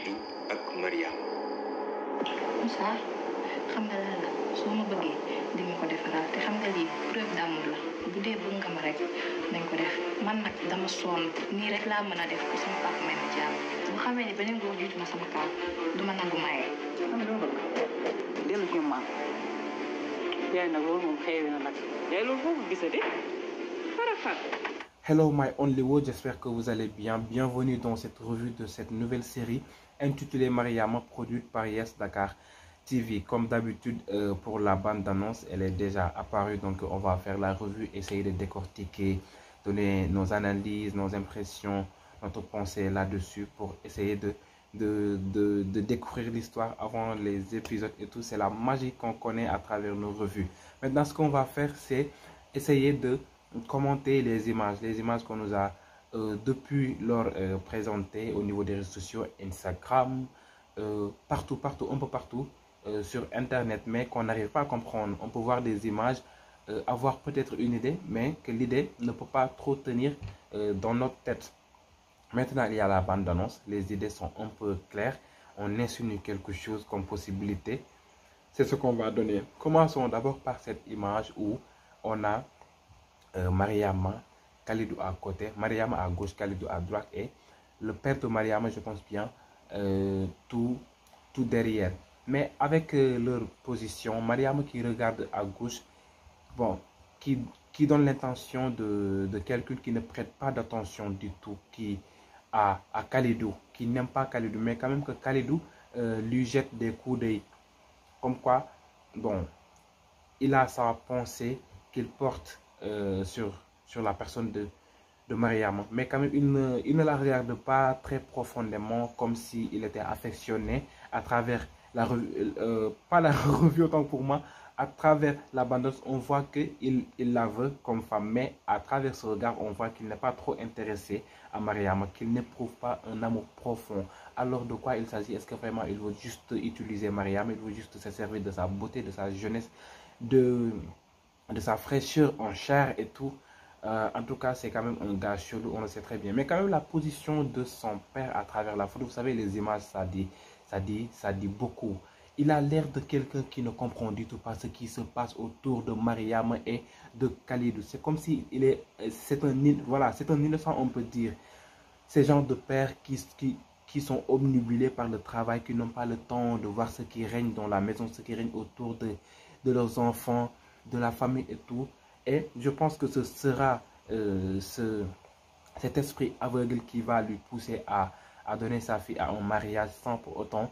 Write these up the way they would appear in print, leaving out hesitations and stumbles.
Kalidou ak Mariam. Moussa xam nga lan la soo ma bëggee di nga ko defaral te xam nga lii preuve d'amour la bu dee bëgg nga ma rek nañ ko def man nag dama sonn nii rek laa mën a def pour sama papa may ma jàmm bu xamee ni beneen góor jiitu na sama kaw duma nangu maye. xam nga loo bëgg dellu ci maam yaay nag loolu moom xeewi na nag yaay loolu foofu gisati farafat. Hello my only world, j'espère que vous allez bien. Bienvenue dans cette revue de cette nouvelle série intitulée Mariama, produite par Yes Dakar TV. Comme d'habitude, pour la bande-annonce, elle est déjà apparue, donc on va faire la revue, essayer de décortiquer, donner nos analyses, nos impressions, notre pensée là-dessus pour essayer de découvrir l'histoire avant les épisodes et tout. C'est la magie qu'on connaît à travers nos revues. Maintenant, ce qu'on va faire, c'est essayer de commenter les images qu'on nous a depuis lors présentées au niveau des réseaux sociaux, Instagram, partout, un peu partout sur Internet, mais qu'on n'arrive pas à comprendre. On peut voir des images, avoir peut-être une idée, mais que l'idée ne peut pas trop tenir dans notre tête. Maintenant, il y a la bande-annonce, les idées sont un peu claires, on insinue quelque chose comme possibilité. C'est ce qu'on va donner. Commençons d'abord par cette image où on a Mariama, Kalidou à côté, Mariama à gauche, Kalidou à droite et le père de Mariama, je pense bien, tout derrière. Mais avec leur position, Mariama qui regarde à gauche, bon, qui donne l'intention de quelqu'un qui ne prête pas d'attention du tout, à Kalidou, qui n'aime pas Kalidou, mais quand même que Kalidou lui jette des coups d'œil. Comme quoi, bon, il a sa pensée qu'il porte sur la personne de Mariama, mais quand même il ne la regarde pas très profondément, comme s'il était affectionné à travers la revue, pas la revue autant pour moi, à travers la bande-annonce, on voit qu'il la veut comme femme, mais à travers ce regard, on voit qu'il n'est pas trop intéressé à Mariama, qu'il n'éprouve pas un amour profond. Alors de quoi il s'agit? Est-ce que vraiment il veut juste utiliser Mariama, il veut juste se servir de sa beauté, de sa jeunesse, de sa fraîcheur en chair et tout? En tout cas, c'est quand même un gars chelou, on le sait très bien. Mais quand même, la position de son père à travers la photo, vous savez, les images, ça dit beaucoup. Il a l'air de quelqu'un qui ne comprend du tout pas ce qui se passe autour de Mariama et de Kalidou. C'est comme si c'est un innocent, on peut dire. Ces gens de pères qui sont obnubilés par le travail, qui n'ont pas le temps de voir ce qui règne dans la maison, ce qui règne autour de leurs enfants, de la famille et tout. Et je pense que ce sera cet esprit aveugle qui va lui pousser à donner sa fille à un mariage sans pour autant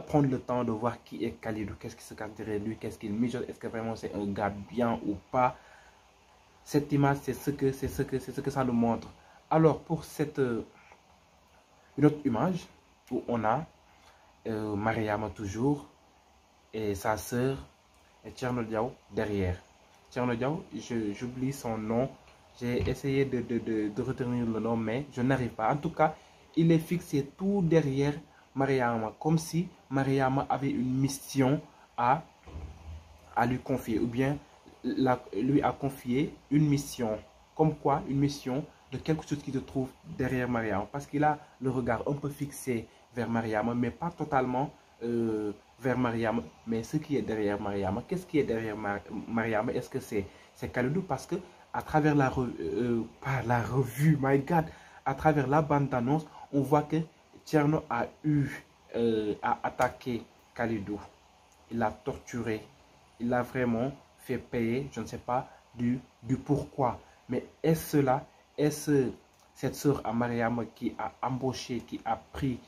prendre le temps de voir qui est Kalidou, qu'est-ce qui se cache derrière lui, qu'est-ce qu'il mijote, est-ce que vraiment c'est un gars bien ou pas. Cette image, c'est ce que ça nous montre. Alors pour une autre image où on a Mariama toujours et sa sœur et Thierno Diaw derrière. Thierno Diaw, j'oublie son nom. J'ai essayé de retenir le nom, mais je n'arrive pas. En tout cas, il est fixé tout derrière Mariama, comme si Mariama avait une mission à lui confier, ou bien lui a confié une mission. Comme quoi, une mission de quelque chose qui se trouve derrière Mariama. Parce qu'il a le regard un peu fixé vers Mariama, mais pas totalement vers Mariama, mais ce qui est derrière Mariama. Qu'est-ce qui est derrière Mariama? Est-ce que c'est Kalidou? Parce que à travers la revue, my God, à travers la bande-annonce, on voit que Thierno a attaqué Kalidou. Il l'a torturé. Il l'a vraiment fait payer, je ne sais pas, du pourquoi. Mais est-ce cela? Est-ce cette sœur à Mariama qui a embauché, qui a pris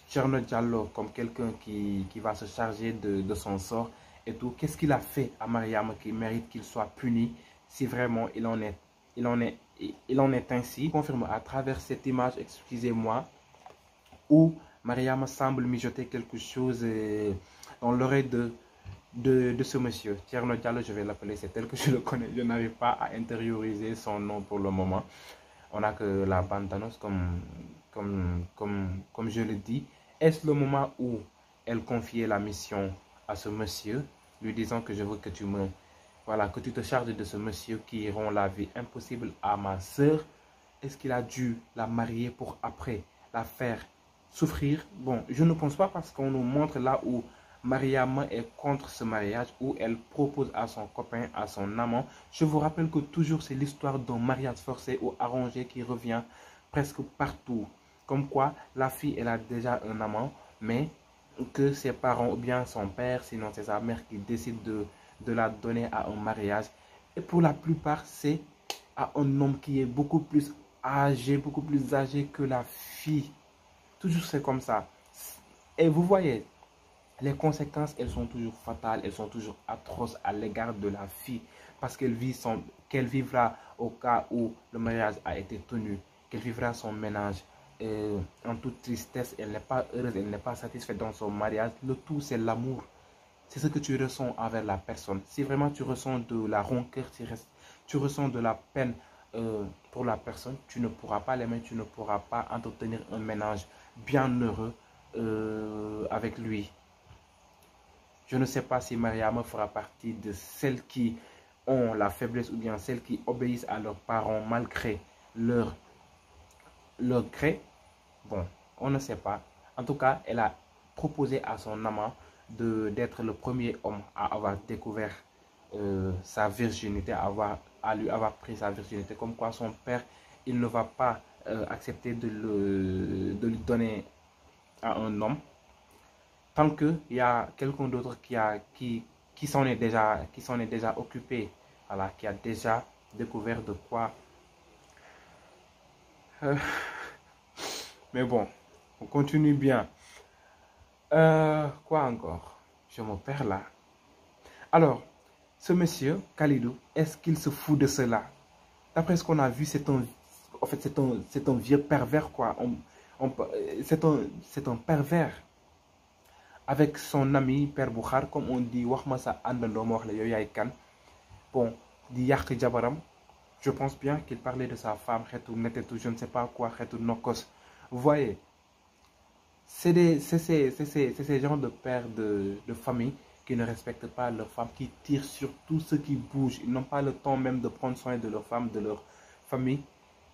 Thierno Diallo comme quelqu'un qui va se charger de son sort et tout? Qu'est-ce qu'il a fait à Mariama qui mérite qu'il soit puni si vraiment il en est ainsi? Confirme à travers cette image, excusez-moi, où Mariama semble mijoter quelque chose dans l'oreille de ce monsieur. Thierno Diallo, je vais l'appeler, c'est tel que je le connais. Je n'arrive pas à intérioriser son nom pour le moment. On n'a que la bande-annonce comme je le dis. Est-ce le moment où elle confiait la mission à ce monsieur, lui disant que je veux que que tu te charges de ce monsieur qui rend la vie impossible à ma sœur? Est-ce qu'il a dû la marier pour après la faire souffrir. Bon, je ne pense pas parce qu'on nous montre là où Mariama est contre ce mariage, où elle propose à son copain, à son amant. Je vous rappelle que toujours c'est l'histoire d'un mariage forcé ou arrangé qui revient presque partout. Comme quoi la fille elle a déjà un amant, mais que ses parents ou bien son père, sinon c'est sa mère qui décide de la donner à un mariage. Et pour la plupart c'est à un homme qui est beaucoup plus âgé que la fille. Toujours c'est comme ça. Et vous voyez, les conséquences, elles sont toujours fatales, elles sont toujours atroces à l'égard de la fille. Parce qu'elle vivra au cas où le mariage a été tenu, qu'elle vivra son ménage en toute tristesse, elle n'est pas heureuse, elle n'est pas satisfaite dans son mariage. Le tout, c'est l'amour. C'est ce que tu ressens envers la personne. Si vraiment tu ressens de la rancœur, tu ressens de la peine pour la personne, tu ne pourras pas l'aimer, tu ne pourras pas entretenir un ménage bien heureux avec lui. Je ne sais pas si Mariama fera partie de celles qui ont la faiblesse ou bien celles qui obéissent à leurs parents malgré leur gré. Bon, on ne sait pas. En tout cas, elle a proposé à son amant d'être le premier homme à avoir découvert sa virginité, à lui avoir pris sa virginité. Comme quoi son père, il ne va pas accepter de lui donner à un homme. Tant qu'il y a quelqu'un d'autre qui s'en est déjà occupé, voilà, qui a déjà découvert de quoi. Mais bon, on continue bien. Quoi encore? Je me perds là. Alors, ce monsieur, Khalidou, est-ce qu'il se fout de cela? D'après ce qu'on a vu, c'est un vieux pervers, quoi. C'est un pervers. Avec son ami Père Boukhar, comme on dit, bon, di jabaram. Je pense bien qu'il parlait de sa femme, je ne sais pas quoi, Nokos. Vous voyez, c'est ces genres de pères de famille qui ne respectent pas leur femme, qui tirent sur tout ce qui bouge. Ils n'ont pas le temps même de prendre soin de leur femme, de leur famille.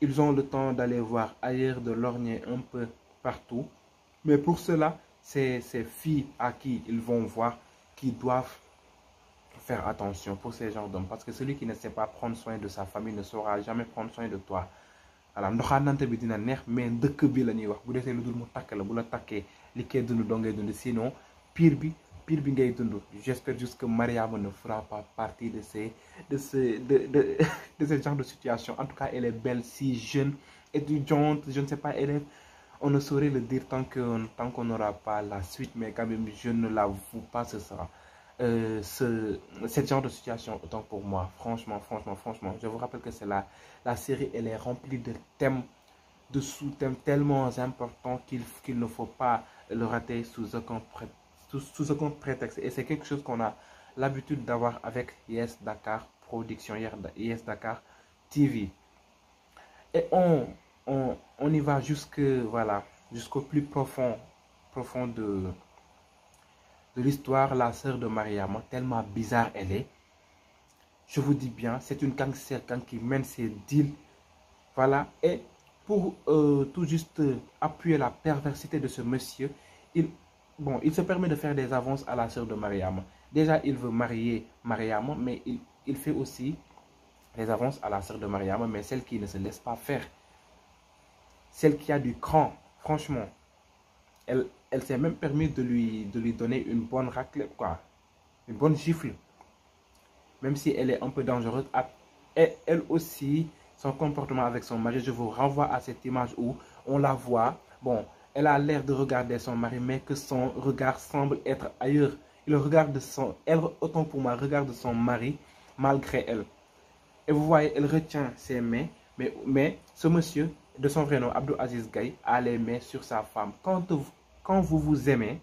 Ils ont le temps d'aller voir ailleurs, de lorgner un peu partout. Mais pour cela, c'est ces filles à qui ils vont voir qui doivent faire attention pour ces genres d'hommes. Parce que celui qui ne sait pas prendre soin de sa famille ne saura jamais prendre soin de toi. Alors, mais sinon, pire bi j'espère juste que Mariama ne fera pas partie de ce genre de situation. En tout cas, elle est belle, si jeune, étudiante, je ne sais pas, élève. On ne saurait le dire tant qu'on n'aura pas la suite, mais quand même, je ne l'avoue pas, ce sera ce genre de situation, autant pour moi. Franchement, je vous rappelle que c'est la série, elle est remplie de thèmes, de sous-thèmes tellement importants qu'il ne faut pas le rater sous aucun prétexte. Et c'est quelque chose qu'on a l'habitude d'avoir avec Yes Dakar Production, Yes Dakar TV. Et on y va jusqu'au plus profond de l'histoire. La sœur de Mariama, tellement bizarre elle est. Je vous dis bien, c'est une gangster qui mène ses deals. Voilà. Et pour tout juste appuyer la perversité de ce monsieur, il se permet de faire des avances à la sœur de Mariama. Déjà, il veut marier Mariama, mais il fait aussi des avances à la sœur de Mariama, mais celle qui ne se laisse pas faire. Celle qui a du cran, franchement. Elle s'est même permis de lui donner une bonne raclée, quoi. Une bonne gifle. Même si elle est un peu dangereuse. Et elle aussi, son comportement avec son mari, je vous renvoie à cette image où on la voit. Bon, elle a l'air de regarder son mari, mais que son regard semble être ailleurs. Elle, autant pour moi, regarde son mari malgré elle. Et vous voyez, elle retient ses mains. Mais ce monsieur, de son vrai nom, Abdou Aziz Gaye, a les mains sur sa femme. Quand vous vous aimez,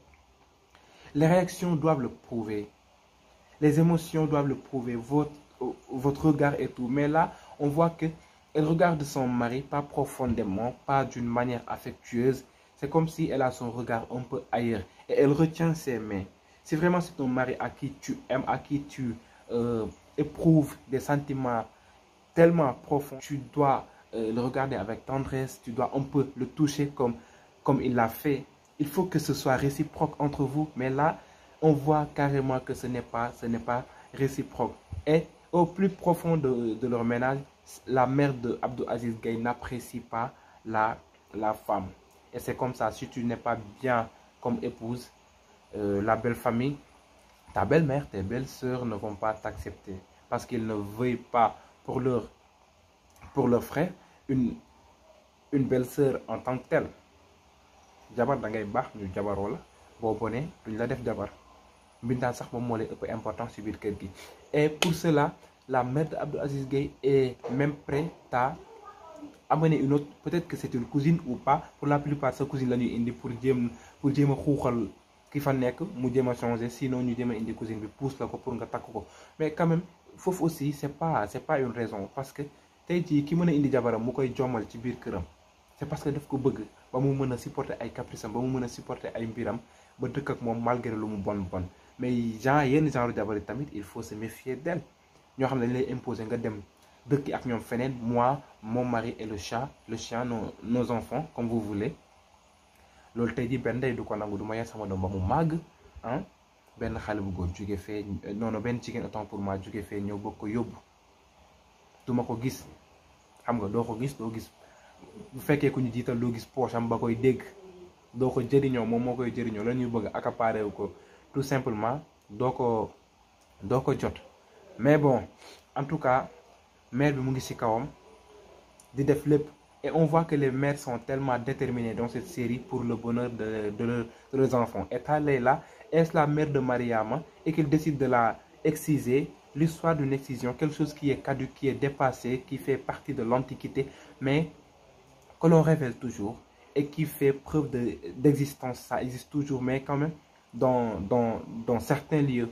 les réactions doivent le prouver. Les émotions doivent le prouver. Votre regard et tout. Mais là, on voit qu'elle regarde son mari, pas profondément, pas d'une manière affectueuse. C'est comme si elle a son regard un peu ailleurs. Et elle retient ses mains. Si vraiment c'est ton mari à qui tu aimes, à qui tu éprouves des sentiments tellement profonds, tu dois le regarder avec tendresse, tu dois un peu le toucher comme comme il l'a fait. Il faut que ce soit réciproque entre vous. Mais là, on voit carrément que ce n'est pas réciproque. Et au plus profond de leur ménage, la mère de Abdou Aziz Gueye n'apprécie pas la femme. Et c'est comme ça, si tu n'es pas bien comme épouse, la belle famille, ta belle-mère, tes belles-sœurs ne vont pas t'accepter. Parce qu'ils ne veulent pas pour leur frère une belle-sœur en tant que telle. Jabar da ngay baax ñu jabaroo la boo bonee duñ la def jabar mbindaan sax moom moo lay ëpp importance ci biir kër gi. Et pour cela, la mère de Abdou Aziz Gueye est même prête à amener une autre, peut-être que c'est une cousine ou pas, pour la plupart sa cousine la ñuy indi pour jéem a xuuxal ki fa nekk mu jéem a changer, sinon ñu jéem a indi cousine bi pousse la ko pour nga takk ko. Mais quand même foofu aussi c'est pas une raison, parce que tey jii ki mën a indi jabaram mu koy jommal ci biir këram, c'est parce que daf ko bëgg ba mu mën a supporter ay caprice am, ba mu mën a supporter ay mbiram ba dëkk ak moom malgré lu mu bon. Mais yenn genre jabar yi tamit il faut se méfier d'elle. ñoo xam ne dañ lay imposer nga dem dëkki ak ñoom feneen, moi mon mari et le chien, nos enfants, comme vous voulez. loolu tey jii benn ndey du ko nangu, du ma yar sama doom ba mu màgg ah benn xale bu góor jóge fee non benn jigéen autant pour moi jóge fee ñëw bëgg ko yóbbu, du ma ko gis. xam nga doo ko gis, doo gis bu fekkee ku ñu jiital doo gis poche am ba koy dégg, doo ko jëriñoo, moom moo koy jëriñoo. la ñuy bëgg accaparer wu ko tout simplement, doo ko jot. Mais bon, en tout cas mère bi mu ngi ci kawam di def lépp. Et on voit que les mères sont tellement déterminées dans cette série pour le bonheur de leurs enfants. Et Leila est la mère de Mariama et qu'il décide de la exciser. L'histoire d'une excision, quelque chose qui est caduque, qui est dépassé, qui fait partie de l'Antiquité, mais que l'on révèle toujours et qui fait preuve d'existence. Ça existe toujours, mais quand même dans certains lieux.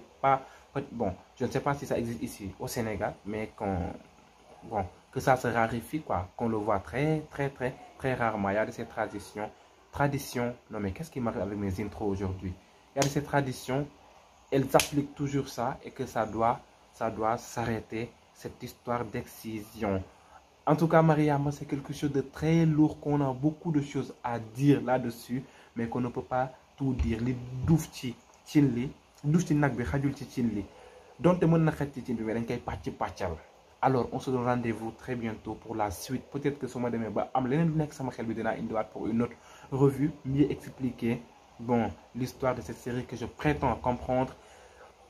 Bon, je ne sais pas si ça existe ici au Sénégal, mais que ça se raréfie, quoi, qu'on le voit très rarement. Il y a de ces traditions, non mais qu'est-ce qui m'arrive avec mes intros aujourd'hui? Il y a de ces traditions, elles appliquent toujours ça, et que ça doit s'arrêter, cette histoire d'excision. En tout cas, Mariama, c'est quelque chose de très lourd, qu'on a beaucoup de choses à dire là-dessus, mais qu'on ne peut pas tout dire. Li duuf ci cin li, duuf ci nag bi xajul ci cin li. Donte mën na xaj ci cin bi, mais dañ koy pàccal. Alors, on se donne rendez-vous très bientôt pour la suite. Peut-être que ce mois de mai, pour une autre revue, mieux expliquer l'histoire de cette série que je prétends comprendre.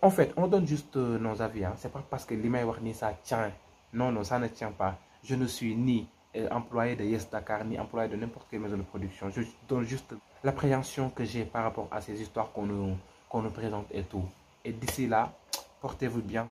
En fait, on donne juste nos avis. Hein. C'est pas parce que l'email ça tient. Non, ça ne tient pas. Je ne suis ni employé de Yes Dakar, ni employé de n'importe quelle maison de production. Je donne juste l'appréhension que j'ai par rapport à ces histoires qu'on nous présente et tout. Et d'ici là, portez-vous bien.